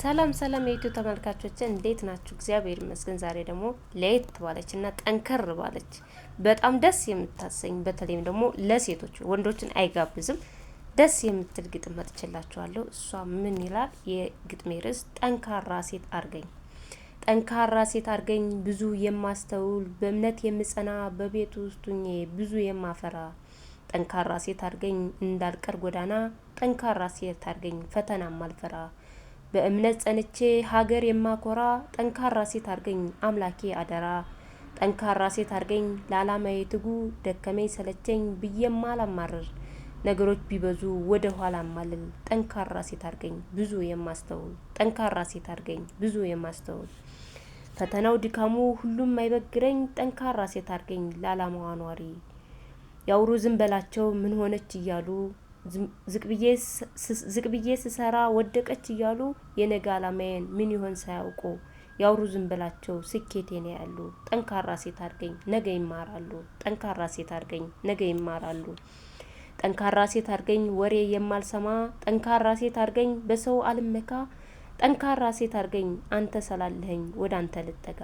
ሰላም ሰላም የዩቲዩብ ተመልካቾች እንዴት ናችሁ? እግዚአብሔር ይመስገን። ዛሬ ደግሞ ለየት ባለችና ጠንከር ባለች በጣም ደስ የምታሰኝ በተለይም ደግሞ ለሴቶች ወንዶችን አይጋብዝም ደስ የምትል ግጥም መጥቼላችኋለሁ። እሷ ምን ይላል? የግጥሜ ርዕስ ጠንካራ ሴት አርገኝ። ጠንካራ ሴት አርገኝ ብዙ የማስተውል በእምነት የምጸና በቤት ውስጥ ሆኜ ብዙ የማፈራ ጠንካራ ሴት አርገኝ እንዳልቀር ጎዳና ጠንካራ ሴት አርገኝ ፈተና ማልፈራ በእምነት ጸንቼ ሀገር የማኮራ ጠንካራ ሴት አርገኝ አምላኬ አደራ ጠንካራ ሴት አርገኝ ለዓላማዬ ትጉ ደከመኝ ሰለቸኝ ብዬም አላማርር ነገሮች ቢበዙ ወደ ኋላ ማልል ጠንካራ ሴት አርገኝ ብዙ የማስተውል ጠንካራ ሴት አርገኝ ብዙ የማስተውል ፈተናው ድካሙ ሁሉም አይበግረኝ ጠንካራ ሴት አርገኝ ለዓላማዋ ኗሪ ያውሩ ዝም በላቸው ምን ሆነች እያሉ ዝቅብዬ ስሰራ ወደቀች እያሉ የነገ ዓላማዬን ምን ይሆን ሳያውቁ ያውሩ ዝም በላቸው ስኬቴን ያያሉ ጠንካራ ሴት አርገኝ ነገ ይማራሉ ጠንካራ ሴት አርገኝ ነገ ይማራሉ ጠንካራ ሴት አርገኝ ወሬ የማልሰማ ጠንካራ ሴት አርገኝ በሰው አልመካ ጠንካራ ሴት አርገኝ አንተ ሰላለኸኝ ወደ አንተ ልጠጋ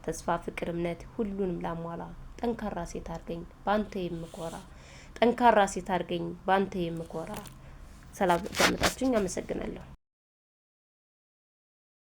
ተስፋ ፍቅር እምነት ሁሉንም ላሟላ ጠንካራ ሴት አርገኝ ባንተ የምኮራ ጠንካራ ሴት አርገኝ ባንተ የምኮራ ሰላም ዳምጣችሁኝ አመሰግናለሁ።